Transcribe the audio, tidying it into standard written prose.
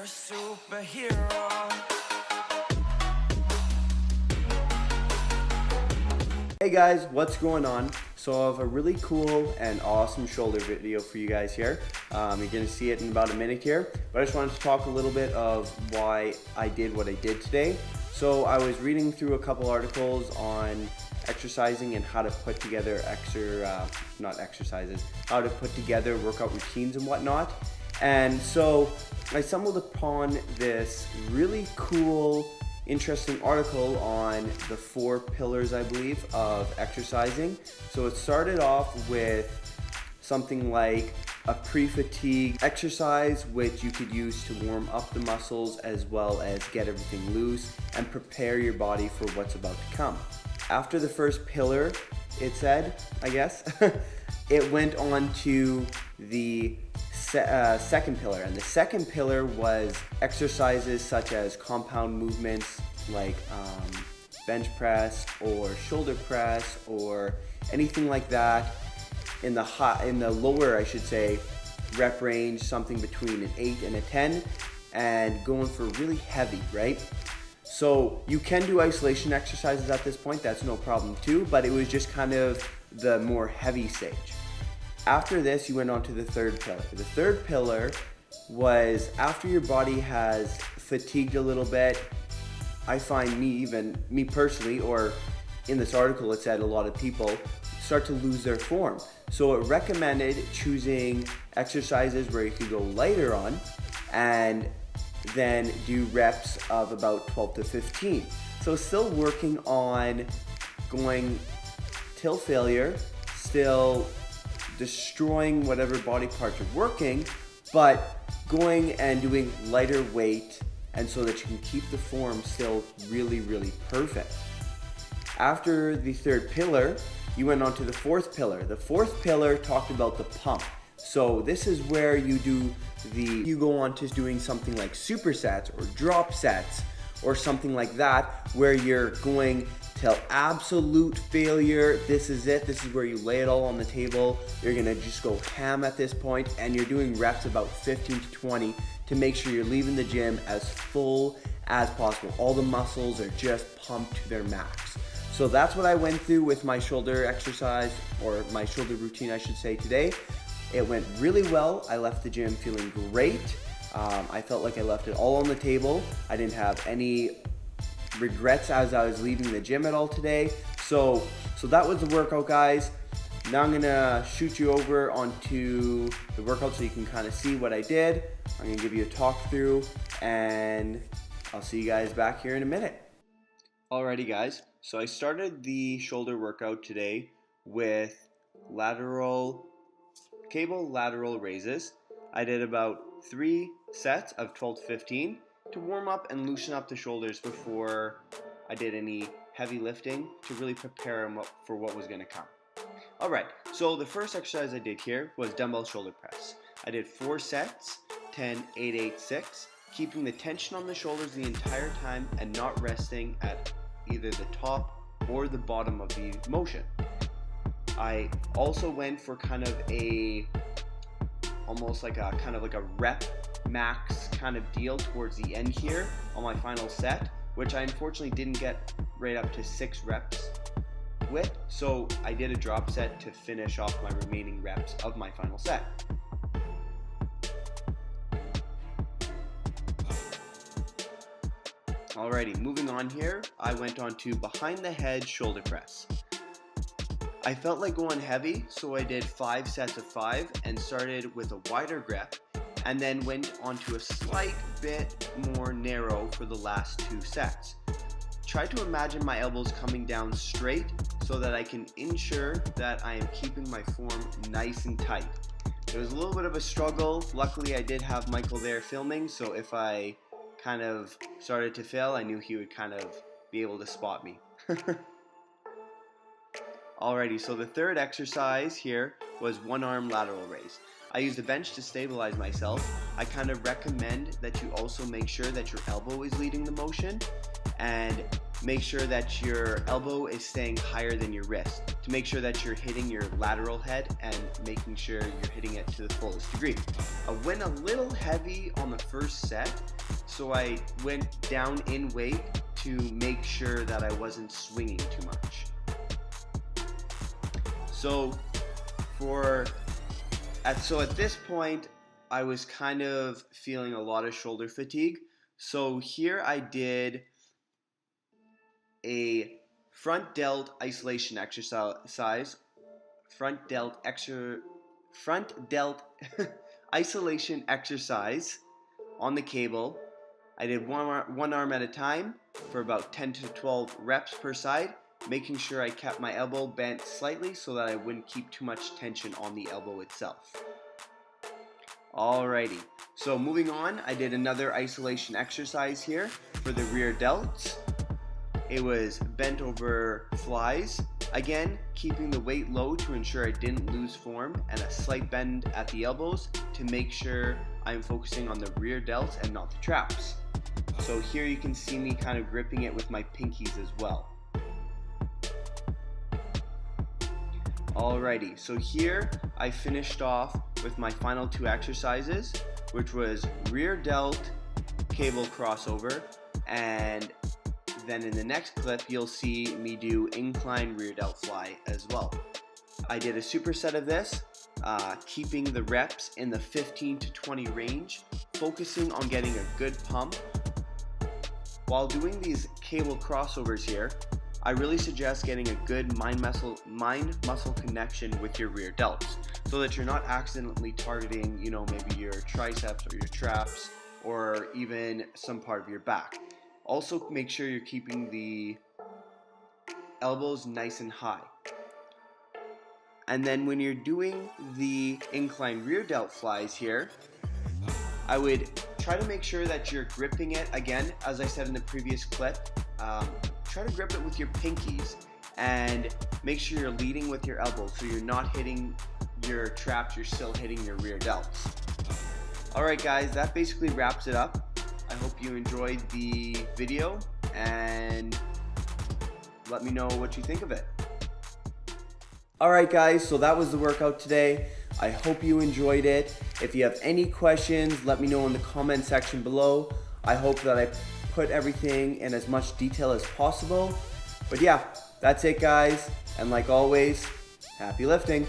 superhero. Hey guys, what's going on? So I have a really cool and awesome shoulder video for you guys here. You're going to see it in about a minute here, but I just wanted to talk a little bit of why I did what I did today. So I was reading through a couple articles on exercising and how to put together how to put together workout routines and whatnot. And so I stumbled upon this really cool, interesting article on the 4 pillars, I believe, of exercising. So it started off with something like a pre-fatigue exercise, which you could use to warm up the muscles as well as get everything loose and prepare your body for what's about to come. After the first pillar, it said, I guess, it went on to the second pillar, and the second pillar was exercises such as compound movements like bench press or shoulder press or anything like that in the lower, I should say, rep range, something between an 8 and a 10, and going for really heavy, right? So you can do isolation exercises at this point, that's no problem too, but it was just kind of the more heavy stage. After this, you went on to the third pillar. The third pillar was after your body has fatigued a little bit. I find me personally, or in this article it said a lot of people start to lose their form. So it recommended choosing exercises where you could go lighter on and then do reps of about 12 to 15. So still working on going till failure, still destroying whatever body parts are working, but going and doing lighter weight, and so that you can keep the form still really, really perfect. After the third pillar, you went on to the fourth pillar. The fourth pillar talked about the pump. So this is where you go on to doing something like supersets or drop sets or something like that, where you're going till absolute failure. This is it. This is where you lay it all on the table. You're gonna just go ham at this point, and you're doing reps about 15 to 20 to make sure you're leaving the gym as full as possible. All the muscles are just pumped to their max. So that's what I went through with my shoulder exercise, or my shoulder routine, I should say, today. It went really well. I left the gym feeling great. I felt like I left it all on the table. I didn't have any regrets as I was leaving the gym at all today. So that was the workout, guys. Now I'm gonna shoot you over onto the workout so you can kind of see what I did. I'm gonna give you a talk through, and I'll see you guys back here in a minute. Alrighty guys, so I started the shoulder workout today with cable lateral raises. I did about 3 sets of 12 to 15 to warm up and loosen up the shoulders before I did any heavy lifting, to really prepare them for what was going to come. Alright, so the first exercise I did here was dumbbell shoulder press. I did 4 sets, 10, 8, 8, 6, keeping the tension on the shoulders the entire time and not resting at either the top or the bottom of the motion. I also went for almost like a rep max kind of deal towards the end here on my final set, which I unfortunately didn't get right up to 6 reps with, so I did a drop set to finish off my remaining reps of my final set. Alrighty, moving on here, I went on to behind the head shoulder press. I felt like going heavy, so I did 5 sets of 5 and started with a wider grip, and then went on to a slight bit more narrow for the last 2 sets. Try to imagine my elbows coming down straight so that I can ensure that I am keeping my form nice and tight. It was a little bit of a struggle. Luckily I did have Michael there filming, so if I kind of started to fail, I knew he would kind of be able to spot me. Alrighty, so the third exercise here was 1 arm lateral raise. I used a bench to stabilize myself. I kind of recommend that you also make sure that your elbow is leading the motion, and make sure that your elbow is staying higher than your wrist to make sure that you're hitting your lateral head and making sure you're hitting it to the fullest degree. I went a little heavy on the first set, so I went down in weight to make sure that I wasn't swinging too much. So at this point, I was kind of feeling a lot of shoulder fatigue. So here I did a front delt isolation exercise, front delt isolation exercise on the cable. I did one arm at a time for about 10 to 12 reps per side, making sure I kept my elbow bent slightly so that I wouldn't keep too much tension on the elbow itself. Alrighty, so moving on, I did another isolation exercise here for the rear delts. It was bent over flies, again keeping the weight low to ensure I didn't lose form, and a slight bend at the elbows to make sure I'm focusing on the rear delts and not the traps. So here you can see me kind of gripping it with my pinkies as well. Alrighty, so here I finished off with my final two exercises, which was rear delt cable crossover, and then in the next clip you'll see me do incline rear delt fly as well. I did a superset of this, keeping the reps in the 15 to 20 range, focusing on getting a good pump. While doing these cable crossovers here, I really suggest getting a good mind-muscle connection with your rear delts so that you're not accidentally targeting, maybe your triceps or your traps or even some part of your back. Also, make sure you're keeping the elbows nice and high. And then when you're doing the incline rear delt flies here, I would try to make sure that you're gripping it, again, as I said in the previous clip, try to grip it with your pinkies and make sure you're leading with your elbows so you're not hitting your traps, you're still hitting your rear delts. Alright guys, that basically wraps it up. I hope you enjoyed the video and let me know what you think of it. Alright guys, so that was the workout today. I hope you enjoyed it. If you have any questions, let me know in the comment section below. I hope that I put everything in as much detail as possible. But yeah, that's it guys, and like always, happy lifting.